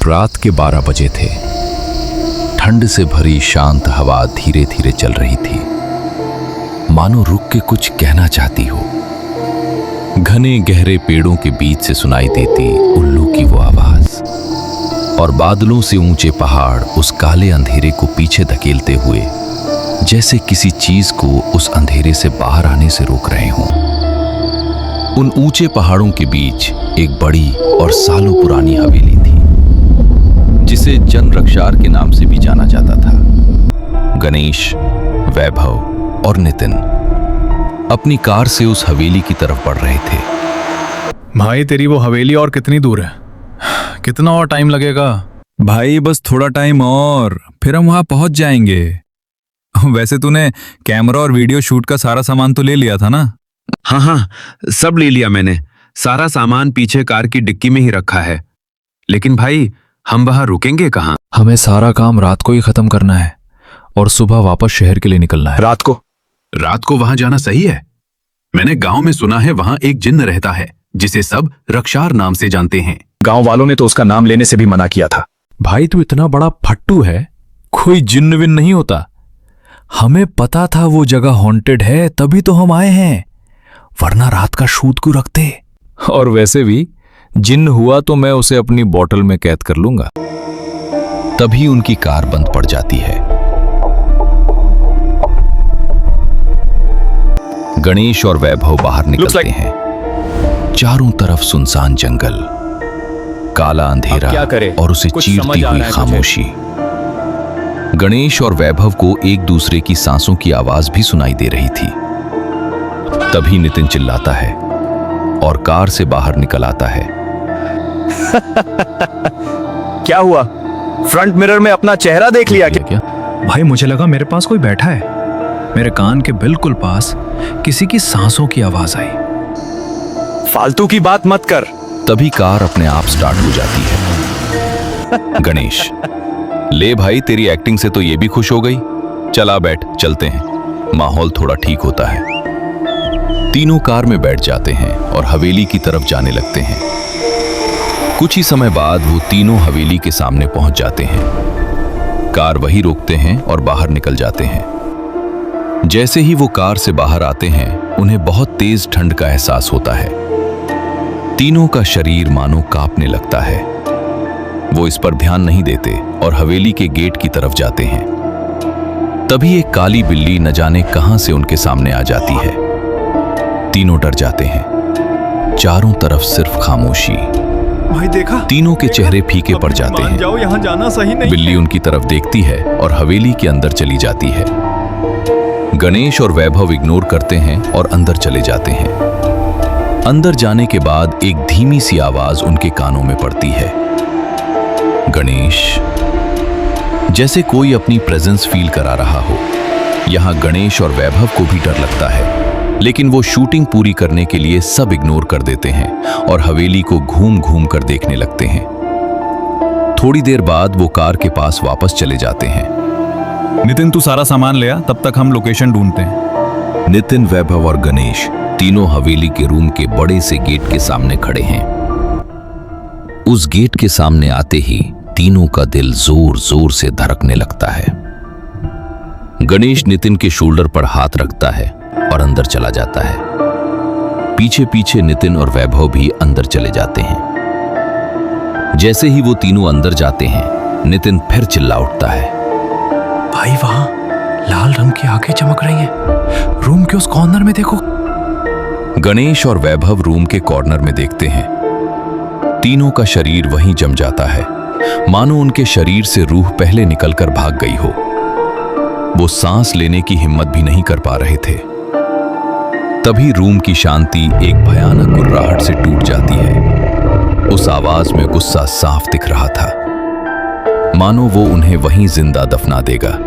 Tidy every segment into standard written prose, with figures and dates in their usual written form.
रात के 12 बजे थे। ठंड से भरी शांत हवा धीरे धीरे चल रही थी, मानो रुक के कुछ कहना चाहती हो। घने गहरे पेड़ों के बीच से सुनाई देती उल्लू की वो आवाज, और बादलों से ऊंचे पहाड़ उस काले अंधेरे को पीछे धकेलते हुए जैसे किसी चीज को उस अंधेरे से बाहर आने से रोक रहे हों। उन ऊंचे पहाड़ों के बीच एक बड़ी और सालों पुरानी हवेली थी, जिसे जन रक्षार के नाम से भी जाना जाता था। गणेश, वैभव और नितिन अपनी कार से उस हवेली की तरफ बढ़ रहे थे। भाई तेरी वो हवेली और कितनी दूर है? कितना और टाइम लगेगा? भाई बस थोड़ा टाइम और फिर हम वहां पहुंच जाएंगे। वैसे तूने कैमरा और वीडियो शूट का सारा सामान तो ले लिया था ना? हाँ, सब ले लिया मैंने। सारा सामान पीछे कार की डिक्की में ही रखा है। लेकिन भाई, हम वहां रुकेंगे कहाँ? हमें सारा काम रात को ही खत्म करना है और सुबह वापस शहर के लिए निकलना है। रात को वहां जाना सही है? मैंने गांव में सुना है वहां एक जिन्न रहता है जिसे सब रक्षार नाम से जानते हैं। गांव वालों ने तो उसका नाम लेने से भी मना किया था। भाई तू इतना बड़ा फट्टू है, कोई जिन्न विन्न नहीं होता। हमें पता था वो जगह हॉन्टेड है, तभी तो हम आए हैं, वरना रात का शूट क्यों रखते। और वैसे भी जिन्न हुआ तो मैं उसे अपनी बोतल में कैद कर लूंगा। तभी उनकी कार बंद पड़ जाती है। गणेश और वैभव बाहर निकलते हैं। चारों तरफ सुनसान जंगल, काला अंधेरा और उसे चीरती हुई खामोशी। गणेश और वैभव को एक दूसरे की सांसों की आवाज भी सुनाई दे रही थी। तभी नितिन चिल्लाता है और कार से बाहर निकल आता है। क्या हुआ? फ्रंट मिरर में अपना चेहरा देख लिया क्या? भाई मुझे लगा मेरे पास कोई बैठा है। मेरे कान के बिल्कुल पास किसी की सांसों की आवाज आई। फालतू की बात मत कर। तभी कार अपने आप स्टार्ट हो जाती है। गणेश, ले भाई, तेरी एक्टिंग से तो ये भी खुश हो गई। चला बैठ, चलते हैं, माहौल थोड़ा ठीक होता है। तीनों कार में बैठ जाते हैं और हवेली की तरफ जाने लगते हैं। कुछ ही समय बाद वो तीनों हवेली के सामने पहुंच जाते हैं। कार वहीं रोकते हैं और बाहर निकल जाते हैं। जैसे ही वो कार से बाहर आते हैं, उन्हें बहुत तेज ठंड का एहसास होता है। तीनों का शरीर मानो कांपने लगता है। वो इस पर ध्यान नहीं देते और हवेली के गेट की तरफ जाते हैं। तभी एक काली बिल्ली न जाने कहां से उनके सामने आ जाती है। तीनों डर जाते हैं। चारों तरफ सिर्फ खामोशी। भाई देखा? तीनों के चेहरे फीके पड़ जाते हैं। जाओ, यहाँ जाना सही नहीं। बिल्ली उनकी तरफ देखती है और हवेली के अंदर चली जाती है। गणेश और वैभव इग्नोर करते हैं और अंदर चले जाते हैं। अंदर जाने के बाद एक धीमी सी आवाज उनके कानों में पड़ती है। गणेश, जैसे कोई अपनी प्रेजेंस फील करा रहा हो। यहां गणेश और वैभव को भी डर लगता है, लेकिन वो शूटिंग पूरी करने के लिए सब इग्नोर कर देते हैं और हवेली को घूम घूम कर देखने लगते हैं। थोड़ी देर बाद वो कार के पास वापस चले जाते हैं। नितिन, तू सारा सामान ले आ, तब तक हम लोकेशन ढूंढते हैं। नितिन, वैभव और गणेश तीनों हवेली के रूम के बड़े से गेट के सामने खड़े हैं। उस गेट के सामने आते ही तीनों का दिल जोर जोर से धड़कने लगता है। गणेश नितिन के शोल्डर पर हाथ रखता है और अंदर चला जाता है। पीछे पीछे नितिन और वैभव भी अंदर चले जाते हैं। जैसे ही वो तीनों अंदर जाते हैं, नितिन फिर चिल्ला उठता है। भाई वहां लाल रंग की आंखें चमक रही हैं। रूम के उस कॉर्नर में देखो। गणेश और वैभव रूम के कॉर्नर में देखते हैं। तीनों का शरीर वहीं जम जाता है, मानो उनके शरीर से रूह पहले निकलकर भाग गई हो। वो सांस लेने की हिम्मत भी नहीं कर पा रहे थे। तभी रूम की शांति एक भयानक गुर्राहट से टूट जाती है। उस आवाज में गुस्सा साफ दिख रहा था, मानो वो उन्हें वहीं जिंदा दफना देगा।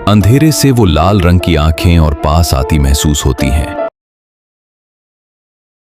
अंधेरे से वो लाल रंग की आंखें और पास आती महसूस होती हैं।